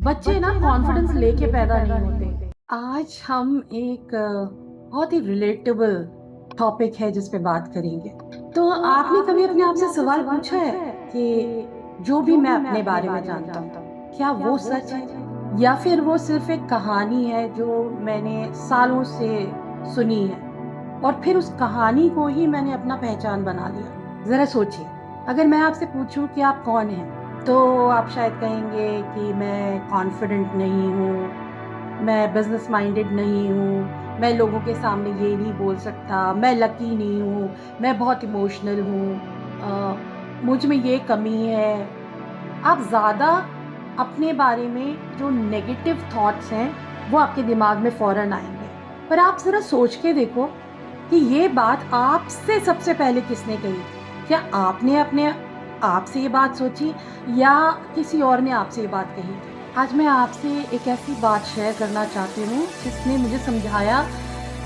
बच्चे ना कॉन्फिडेंस लेके पैदा नहीं होते। आज हम एक बहुत ही रिलेटेबल टॉपिक है जिस पे बात करेंगे। तो तो आपने आपने कभी कभी अपने आप अपने से आप से सवाल सवाल पूछा है पूछा है कि कि जो भी जो मैं भी मैं अपने अपने बारे में बारे में जानता जानता हूँ, हूँ, क्या क्या वो वो सच है? सच है? या फिर वो सिर्फ एक कहानी है जो मैंने सालों से सुनी है और फिर उस कहानी को ही मैंने अपना पहचान बना लिया। ज़रा सोचिए, अगर मैं आपसे पूछूं कि आप कौन हैं, तो आप शायद कहेंगे कि मैं कॉन्फिडेंट नहीं हूँ, मैं बिज़नेस माइंडेड नहीं हूँ, मैं लोगों के सामने ये नहीं बोल सकता, मैं लकी नहीं हूँ, मैं बहुत इमोशनल हूँ, मुझ में ये कमी है। आप ज़्यादा अपने बारे में जो नेगेटिव थॉट्स हैं, वो आपके दिमाग में फ़ौरन आएँगे। पर आप ज़रा सोच के देखो कि ये बात आपसे सबसे पहले किसने कही थी? क्या आपने अपने आप से ये बात सोची या किसी और ने आपसे ये बात कही थी? आज मैं आपसे एक ऐसी बात शेयर करना चाहती हूँ जिसने मुझे समझाया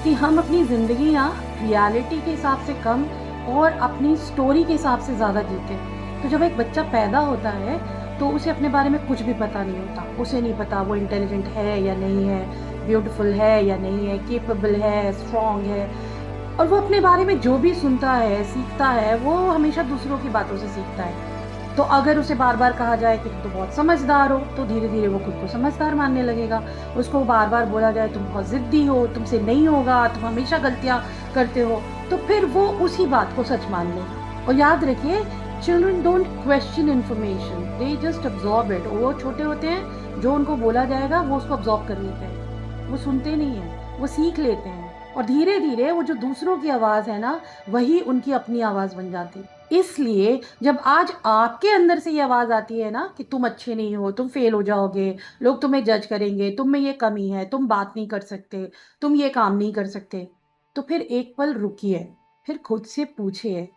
कि हम अपनी ज़िंदगी ना रियलिटी के हिसाब से कम और अपनी स्टोरी के हिसाब से ज़्यादा जीते हैं। तो जब एक बच्चा पैदा होता है तो उसे अपने बारे में कुछ भी पता नहीं होता। उसे नहीं पता वो इंटेलिजेंट है या नहीं है, ब्यूटीफुल है या नहीं है, कैपेबल है, स्ट्रॉन्ग है, और वो अपने बारे में जो भी सुनता है, सीखता है, वो हमेशा दूसरों की बातों से सीखता है। तो अगर उसे बार-बार कहा जाए कि तुम तो बहुत समझदार हो, तो धीरे-धीरे वो खुद को समझदार मानने लगेगा। उसको बार-बार बोला जाए तुम बहुत ज़िद्दी हो, तुमसे नहीं होगा, तुम हमेशा गलतियाँ करते हो, तो फिर वो उसी बात को सच मान लेगा। और याद रखिए, children don't question information, they just absorb it. वो छोटे होते हैं, जो उनको बोला जाएगा वो उसको अब्ज़ॉर्ब कर लेते हैं। वो सुनते नहीं हैं, वो सीख लेते हैं और धीरे-धीरे वो जो दूसरों की आवाज़ है ना, वही उनकी अपनी आवाज़ बन जाती है। इसलिए जब आज आपके अंदर से ये आवाज़ आती है ना कि तुम अच्छे नहीं हो, तुम फेल हो जाओगे, लोग तुम्हें जज करेंगे, तुम में ये कमी है, तुम बात नहीं कर सकते, तुम ये काम नहीं कर सकते, तो फिर एक पल रुकिए, फिर खुद से पूछिए,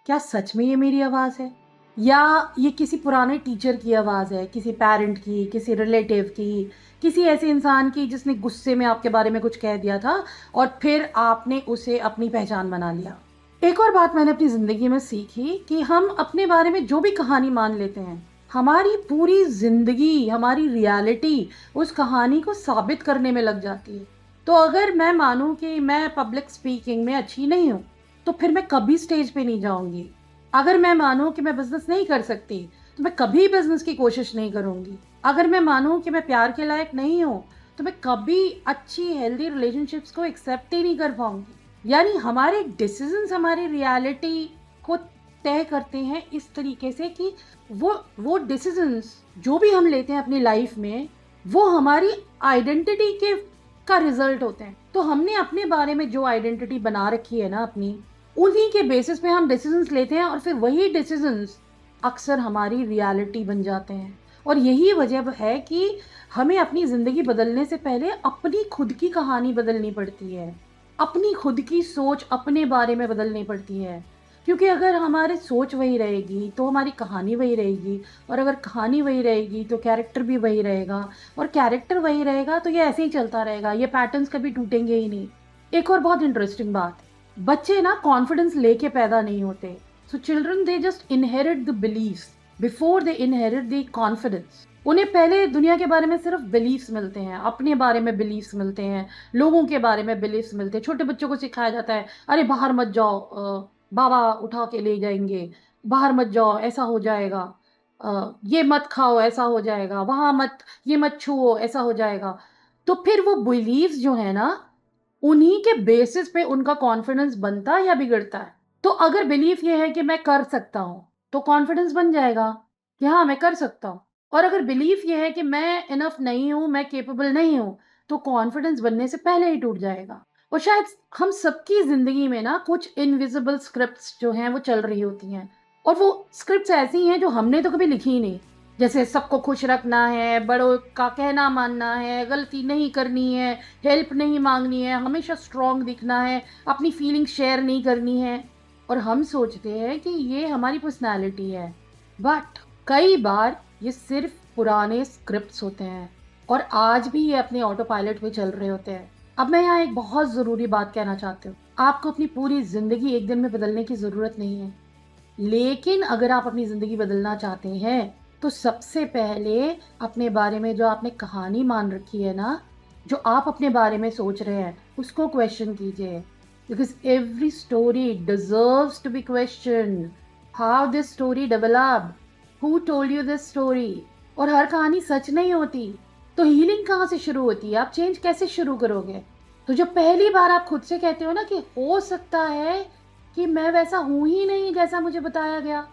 क्या सच में ये मेरी आवाज़ है? या ये किसी पुराने टीचर की आवाज़ है, किसी पेरेंट की, किसी रिलेटिव की, किसी ऐसे इंसान की जिसने गुस्से में आपके बारे में कुछ कह दिया था और फिर आपने उसे अपनी पहचान बना लिया। एक और बात मैंने अपनी ज़िंदगी में सीखी कि हम अपने बारे में जो भी कहानी मान लेते हैं, हमारी पूरी ज़िंदगी, हमारी रियलिटी उस कहानी को साबित करने में लग जाती है। तो अगर मैं मानूँ कि मैं पब्लिक स्पीकिंग में अच्छी नहीं हूँ, तो फिर मैं कभी स्टेज पे नहीं जाऊँगी। अगर मैं मानूँ कि मैं बिज़नेस नहीं कर सकती, तो मैं कभी बिज़नेस की कोशिश नहीं करूँगी। अगर मैं मानूँ कि मैं प्यार के लायक नहीं हूँ, तो मैं कभी अच्छी हेल्दी रिलेशनशिप्स को एक्सेप्ट ही नहीं कर पाऊँगी। यानी हमारे डिसीजंस हमारी रियलिटी को तय करते हैं इस तरीके से कि वो डिसीजंस जो भी हम लेते हैं अपनी लाइफ में, वो हमारी आइडेंटिटी के का रिजल्ट होते हैं। तो हमने अपने बारे में जो आइडेंटिटी बना रखी है ना अपनी, उन्हीं के बेसिस पे हम डिसीजंस लेते हैं और फिर वही डिसीजंस अक्सर हमारी रियलिटी बन जाते हैं। और यही वजह है कि हमें अपनी ज़िंदगी बदलने से पहले अपनी खुद की कहानी बदलनी पड़ती है। अपनी खुद की सोच अपने बारे में बदलनी पड़ती है। क्योंकि अगर हमारी सोच वही रहेगी, तो हमारी कहानी वही रहेगी, और अगर कहानी वही रहेगी, तो कैरेक्टर भी वही रहेगा, और कैरेक्टर वही रहेगा, तो ये ऐसे ही चलता रहेगा। ये पैटर्न्स कभी टूटेंगे ही नहीं। एक और बहुत इंटरेस्टिंग बात, बच्चे ना कॉन्फिडेंस लेके पैदा नहीं होते। So children they just inherit the beliefs before they inherit the confidence. उन्हें पहले दुनिया के बारे में सिर्फ बिलीफ्स मिलते हैं, अपने बारे में बिलीफ्स मिलते हैं, लोगों के बारे में बिलीफ्स मिलते हैं। छोटे बच्चों को सिखाया जाता है, अरे बाहर मत जाओ, बाबा उठा के ले जाएंगे, बाहर मत जाओ ऐसा हो जाएगा, ये मत खाओ ऐसा हो जाएगा, वहां मत, ये मत छुओ ऐसा हो जाएगा। तो फिर वो बिलीफ्स जो है ना, उन्हीं के बेसिस पे उनका कॉन्फिडेंस बनता है या बिगड़ता है। तो अगर बिलीफ ये है कि मैं कर सकता हूँ, तो कॉन्फिडेंस बन जाएगा कि हाँ, मैं कर सकता हूँ। और अगर बिलीफ ये है कि मैं इनफ नहीं हूँ, मैं कैपेबल नहीं हूँ, तो कॉन्फिडेंस बनने से पहले ही टूट जाएगा। और शायद हम सबकी ज़िंदगी में ना कुछ इनविजिबल स्क्रिप्ट्स जो हैं वो चल रही होती हैं। और वो स्क्रिप्ट्स ऐसी हैं जो हमने तो कभी लिखी ही नहीं। जैसे सबको खुश रखना है, बड़ों का कहना मानना है, गलती नहीं करनी है, हेल्प नहीं माँगनी है, हमेशा स्ट्रॉन्ग दिखना है, अपनी फीलिंग्स शेयर नहीं करनी है। और हम सोचते हैं कि ये हमारी पर्सनैलिटी है। बट कई बार ये सिर्फ़ पुराने स्क्रिप्ट्स होते हैं और आज भी ये अपने ऑटो पायलट पे चल रहे होते हैं। अब मैं यहाँ एक बहुत ज़रूरी बात कहना चाहती हूँ। आपको अपनी पूरी ज़िंदगी एक दिन में बदलने की ज़रूरत नहीं है। लेकिन अगर आप अपनी ज़िंदगी बदलना चाहते हैं, तो सबसे पहले अपने बारे में जो आपने कहानी मान रखी है ना, जो आप अपने बारे में सोच रहे हैं, उसको क्वेश्चन कीजिए। Because every story deserves to be questioned. How this story developed? Who told you this story? और हर कहानी सच नहीं होती। तो हीलिंग कहाँ से शुरू होती है? आप चेंज कैसे शुरू करोगे? तो जब पहली बार आप खुद से कहते हो ना कि हो सकता है कि मैं वैसा हूँ ही नहीं जैसा मुझे बताया गया।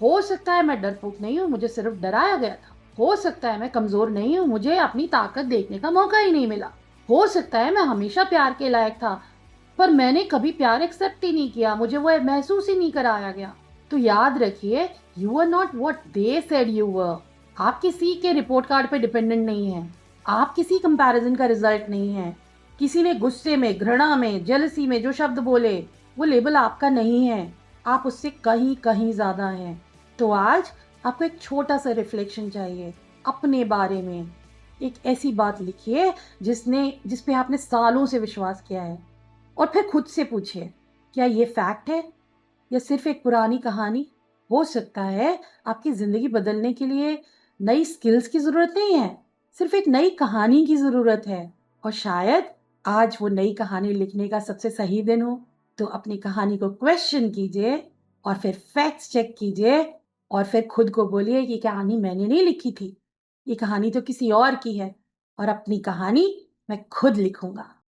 हो सकता है मैं डरपोक नहीं हूँ, मुझे सिर्फ डराया गया था। हो सकता है मैं कमज़ोर नहीं हूँ, मुझे अपनी ताकत देखने का मौका ही नहीं मिला। हो सकता है मैं हमेशा प्यार के लायक था, पर मैंने कभी प्यार एक्सेप्ट ही नहीं किया, मुझे वो महसूस ही नहीं कराया गया। तो याद रखिए, you are not what they said you were. आप किसी के रिपोर्ट कार्ड पे डिपेंडेंट नहीं हैं। आप किसी कंपैरिज़न का रिज़ल्ट नहीं हैं। किसी ने गुस्से में, घृणा में, जेलसी में जो शब्द बोले, वो लेबल आपका नहीं है। आप उससे कहीं-कहीं ज़्यादा हैं। तो आज आपको एक छोटा-सा रिफ्लेक्शन चाहिए अपने बारे में। एक ऐसी बात लिखिए जिस पे आपने सालों से विश्वास किया है, और फिर खुद से पूछिए, क्या ये फैक्ट है या सिर्फ़ एक पुरानी कहानी? हो सकता है आपकी ज़िंदगी बदलने के लिए नई स्किल्स की ज़रूरत नहीं है, सिर्फ़ एक नई कहानी की ज़रूरत है। और शायद आज वो नई कहानी लिखने का सबसे सही दिन हो। तो अपनी कहानी को क्वेश्चन कीजिए, और फिर फैक्ट्स चेक कीजिए, और फिर खुद को बोलिए कि कहानी मैंने नहीं लिखी थी, ये कहानी तो किसी और की है, और अपनी कहानी मैं खुद लिखूँगा।